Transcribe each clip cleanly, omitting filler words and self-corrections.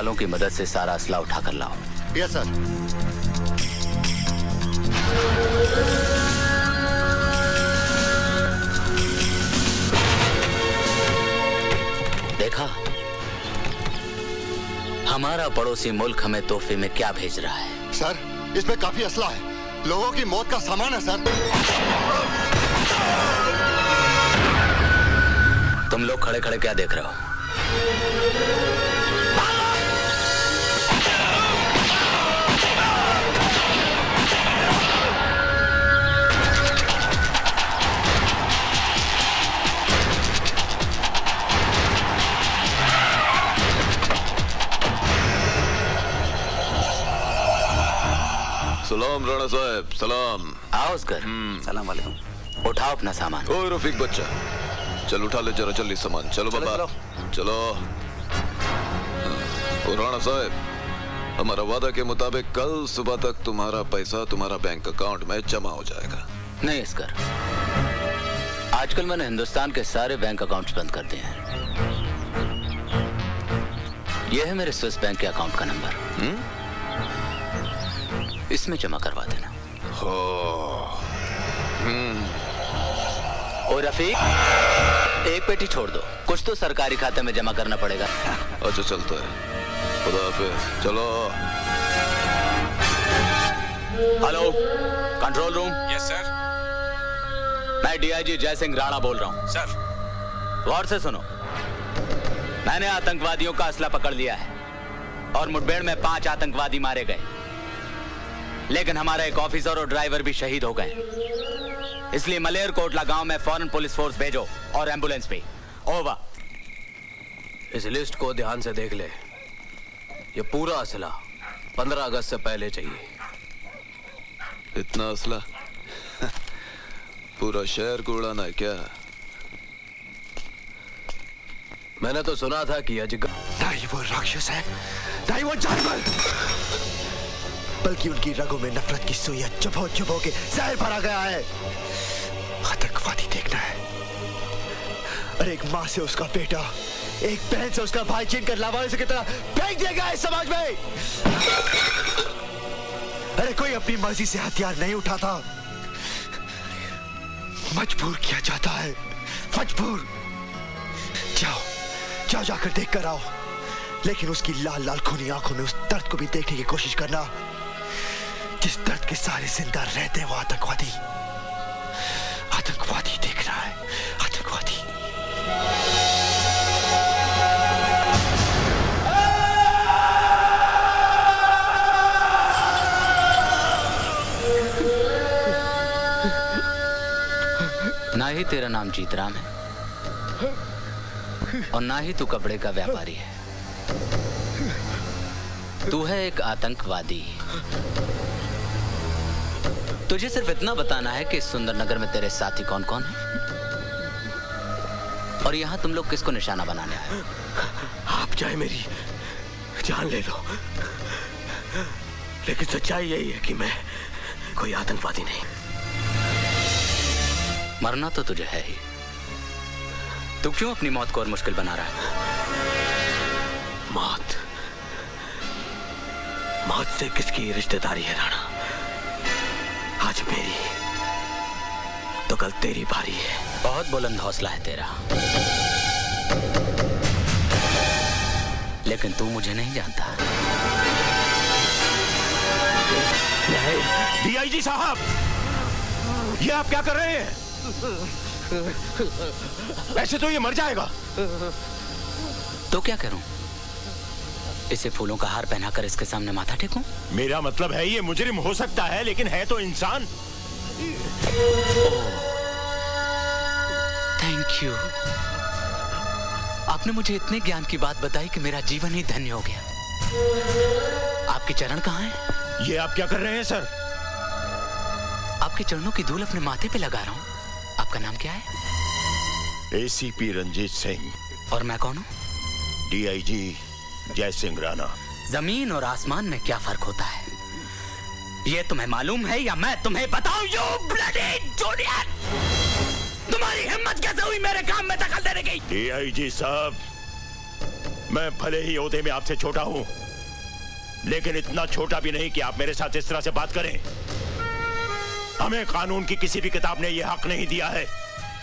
वालों की मदद से सारा असला उठा कर लाओ। Yes sir. देखा, हमारा पड़ोसी मुल्क हमें तोहफे में क्या भेज रहा है? सर, इसमें काफी असला है, लोगों की मौत का सामान है सर। तुम लोग खड़े खड़े क्या देख रहे हो? सलाम राणा साहब, सलाम। आओ उसकर। सलाम वालेकुम। उठाओ अपना सामान। ओए रफीक बच्चा, चल उठा ले जरा जल्दी सामान। चलो बाबा, चलो। और राणा साहब, हमारा वादा के मुताबिक कल सुबह तक तुम्हारा पैसा तुम्हारा बैंक अकाउंट में जमा हो जाएगा। नहीं इसकर, आजकल मैंने हिंदुस्तान के सारे बैंक अकाउंट्स बंद कर दिए हैं। यह है मेरे स्विस बैंक के अकाउंट का नंबर। इसमें जमा करवा देना। हो। और रफीक, एक पेटी छोड़ दो, कुछ तो सरकारी खाते में जमा करना पड़ेगा। अच्छा चलता है, खुदा हाफिज। चलो। Hello, control room. Yes sir. मैं डीआईजी जय सिंह राणा बोल रहा हूँ। सर। गौर से सुनो, मैंने आतंकवादियों का असला पकड़ लिया है और मुठभेड़ में 5 आतंकवादी मारे गए, लेकिन हमारा एक ऑफिसर और ड्राइवर भी शहीद हो गए। इसलिए मलेर कोटला गांव में फौरन पुलिस फोर्स भेजो और एम्बुलेंस भी। ओवर। इस लिस्ट को ध्यान से देख ले। ये पूरा असला 15 अगस्त से पहले चाहिए। इतना असला? पूरा शहर को उड़ाना है क्या? मैंने तो सुना था कि अजगर नहीं वो राक्षस है, नहीं वो जानवर, बल्कि उनकी रगों में नफरत की सुइयां चुभो चुभो के जहर भरा गया है। आतंकवादी देखना है। अरे एक माँ से उसका बेटा, एक बहन से उसका भाई छीन कर लावारिस की तरह फेंक दिया गया इस समाज में। अरे कोई अपनी मर्जी से हथियार नहीं उठाता, मजबूर किया जाता है, मजबूर। जाओ जाओ, जाकर देख कर आओ, लेकिन उसकी लाल लाल खूनी आंखों में उस दर्द को भी देखने की कोशिश करना जिस दर्द के सारे जिंदा रहते हैं। वो आतंकवादी, आतंकवादी देख रहा है, आतंकवादी। ना ही तेरा नाम जीतराम है और ना ही तू कपड़े का व्यापारी है। तू है एक आतंकवादी। तुझे सिर्फ इतना बताना है कि इस सुंदरनगर में तेरे साथी कौन कौन है और यहाँ तुम लोग किसको निशाना बनाने आए हो। आप चाहे मेरी जान ले लो, लेकिन सच्चाई यही है कि मैं कोई आतंकवादी नहीं। मरना तो तुझे है ही, तू क्यों अपनी मौत को और मुश्किल बना रहा है? मौत, मौत से किसकी रिश्तेदारी है राणा? आज मेरी तो कल तेरी बारी है। बहुत बुलंद हौसला है तेरा, लेकिन तू मुझे नहीं जानता। डीआईजी साहब, ये आप क्या कर रहे हैं? ऐसे तो ये मर जाएगा। तो क्या करूं? इसे फूलों का हार पहनाकर इसके सामने माथा टेकूं? मेरा मतलब है ये मुजरिम हो सकता है, लेकिन है तो इंसान। थैंक यू, आपने मुझे इतने ज्ञान की बात बताई कि मेरा जीवन ही धन्य हो गया। आपके चरण कहाँ हैं? ये आप क्या कर रहे हैं सर? आपके चरणों की धूल अपने माथे पे लगा रहा हूँ। आपका नाम क्या है? एसीपी रंजीत सिंह। और मैं कौन हूँ? डीआईजी जय सिंह राणा। जमीन और आसमान में क्या फर्क होता है, ये तुम्हें मालूम है या मैं तुम्हें बताऊं? यू ब्लडी जूनियर, तुम्हारी हिम्मत कैसे हुई मेरे काम में दखल देने की? डीआईजी साहब, मैं भले ही ओहदे में आपसे छोटा हूं, लेकिन इतना छोटा भी नहीं कि आप मेरे साथ इस तरह से बात करें। हमें कानून की किसी भी किताब ने यह हक नहीं दिया है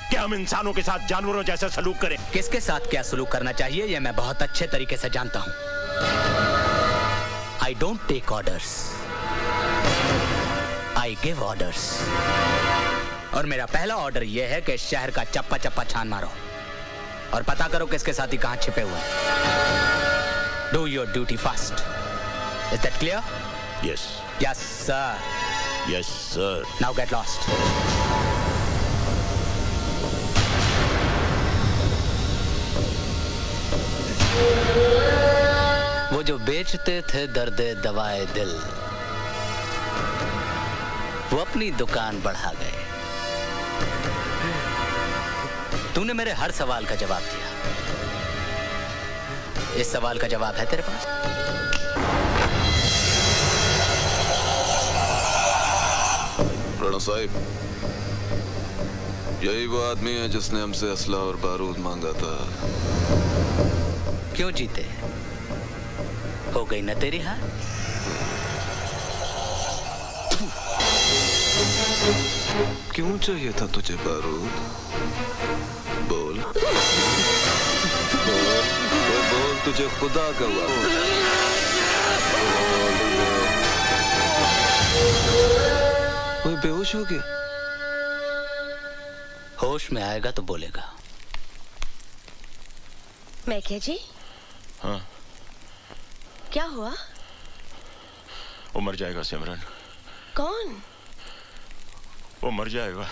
कि हम इंसानों के साथ जानवरों जैसा सलूक करें। किसके साथ क्या सलूक करना चाहिए यह मैं बहुत अच्छे तरीके से जानता हूं। I don't take orders, I give orders। और मेरा पहला ऑर्डर यह है कि शहर का चप्पा चप्पा छान मारो और पता करो किसके साथ ही कहां छिपे हुए हैं। Do your duty first। Is that clear? Yes। Yes, sir। Yes, sir। Now get lost। वो जो बेचते थे दर्दे दवाए दिल, वो अपनी दुकान बढ़ा गए। तूने मेरे हर सवाल का जवाब दिया। इस सवाल का जवाब है तेरे पास? राणा साहब, यही वो आदमी है जिसने हमसे असला और बारूद मांगा था। क्यों जीते? हो गई न तेरी हार? क्यों चाहिए था तुझे बारूद? बोल बोल बोल, तुझे खुदा का वादा। कोई बेहोश हो गया? होश में आएगा तो बोलेगा। मैं क्या जी? हाँ। क्या हुआ? वो मर जाएगा सिमरन। कौन? वो मर जाएगा।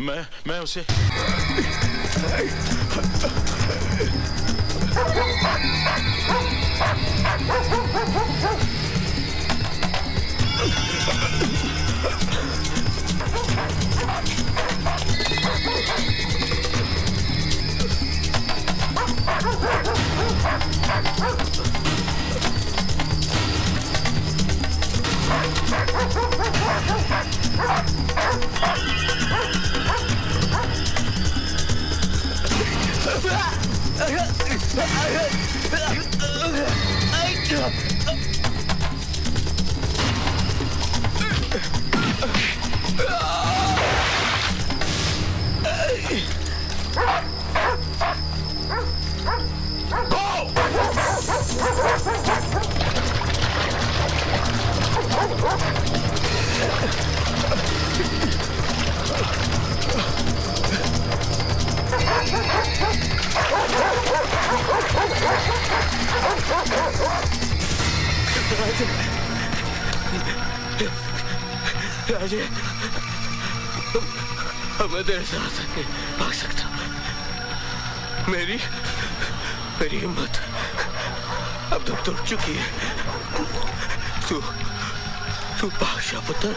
मैं उसे राजे, मैं तेरे साथ नहीं भाग सकता। मेरी हिम्मत अब तो टूट चुकी है। तू भाग जा पुत्र,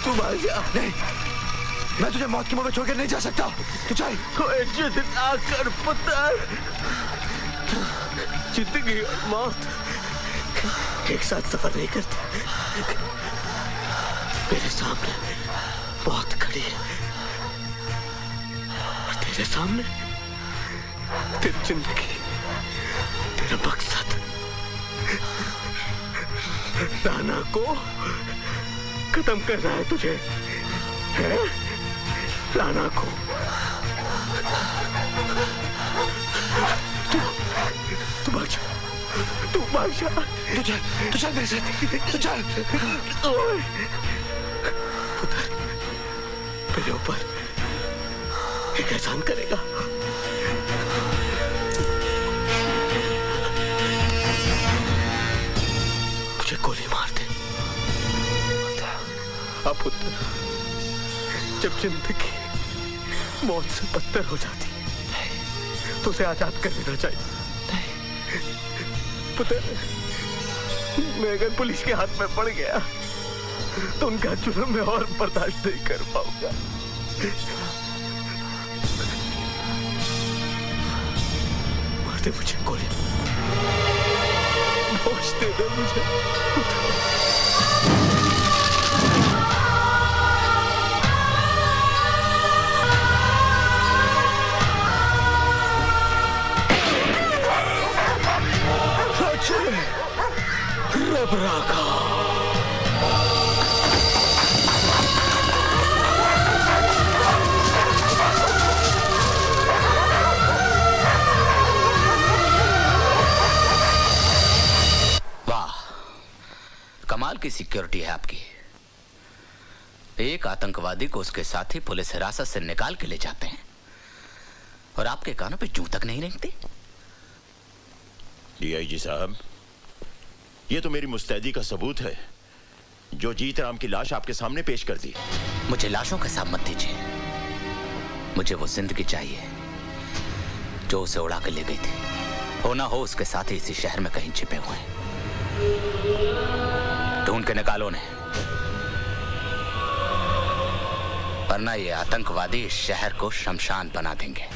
तू भाग जा। नहीं, मैं तुझे मौत के मुंह में छोड़कर नहीं जा सकता। तू चल। कोई जिद ना कर पुत्र। जिंदगी और मौत एक साथ सफर नहीं करते। मेरे सामने मौत खड़ी है और तेरे सामने तेरी जिंदगी, तेरा मकसद। राणा को खत्म करना है तुझे, है? राणा को तू भाग जा, तू भाग जा। तू चल मेरे साथ, तू चल। पुत्र, मेरे ऊपर एक एहसान करेगा। मुझे गोली मार दे। अब पुत्र, जब जिंदगी मौत से बदतर हो जाती है तो उसे आजाद कर देना चाहिए। पुत्र, मैं अगर पुलिस के हाथ में पड़ गया तो उनका जुर्म मैं और बर्दाश्त नहीं कर पाऊंगा। मार दे मुझे गोली, होश दे दे मुझे। सिक्योरिटी है आपकी। एक आतंकवादी को उसके साथी पुलिस हिरासत से निकाल के ले जाते हैं और आपके कानों पे जूं तक नहीं रेंगती। डीआईजी साहब, ये तो मेरी मुस्तैदी का सबूत है जो जीत राम की लाश आपके सामने पेश कर दी। मुझे लाशों का हिसाब मत दीजिए, मुझे वो जिंदगी चाहिए जो उसे उड़ा के ले गई थी। हो ना हो उसके साथ ही इसी शहर में कहीं छिपे हुए हैं। ढूंढ के निकालो उन्हें, वरना ये आतंकवादी इस शहर को शमशान बना देंगे।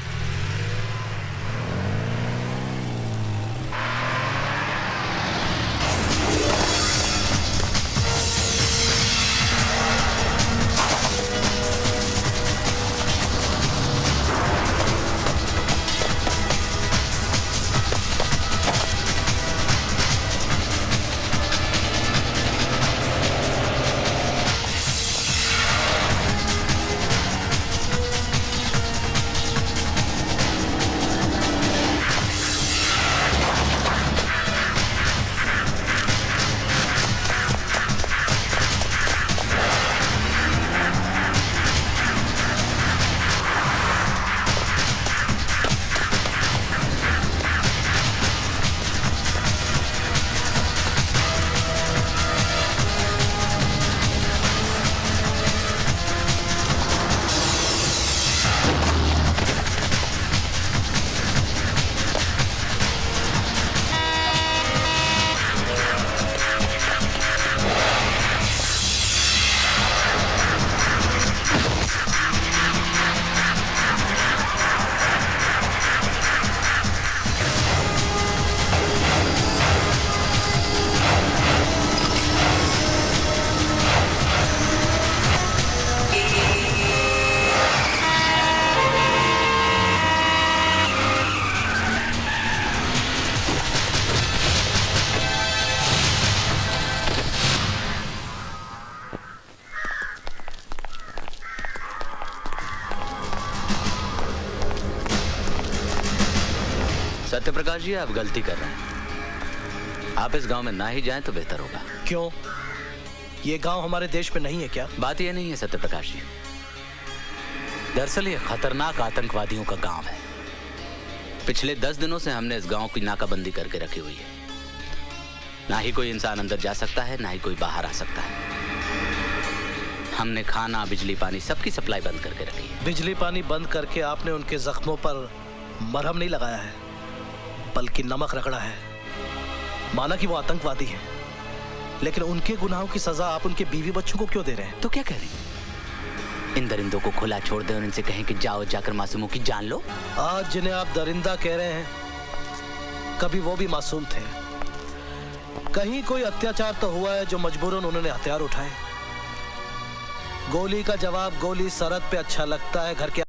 सत्यप्रकाश जी, आप गलती कर रहे हैं। आप इस गांव में ना ही जाएं तो बेहतर होगा। क्यों? ये गांव हमारे देश में नहीं है क्या? बात यह नहीं है सत्यप्रकाश जी, दरअसल ये खतरनाक आतंकवादियों का गांव है। पिछले 10 दिनों से हमने इस गांव की नाकाबंदी करके रखी हुई है। ना ही कोई इंसान अंदर जा सकता है, ना ही कोई बाहर आ सकता है। हमने खाना, बिजली, पानी सबकी सप्लाई बंद करके रखी है। बिजली पानी बंद करके आपने उनके जख्मों पर मरहम नहीं लगाया है, बल्कि नमक रगड़ा है। माना कि वो आतंकवादी हैं, लेकिन उनके गुनाहों की सजा आप उनके बीवी बच्चों को क्यों दे रहे हैं? तो क्या कह रहे हैं? इन दरिंदों को खुला छोड़ दें और इनसे कहें कि जाओ जाकर मासूमों की जान लो। आज जिन्हें आप दरिंदा कह रहे हैं, कभी वो भी मासूम थे। कहीं कोई अत्याचार तो हुआ है जो मजबूरन उन्होंने हथियार उठाए। गोली का जवाब गोली सरहद पे अच्छा लगता है, घर के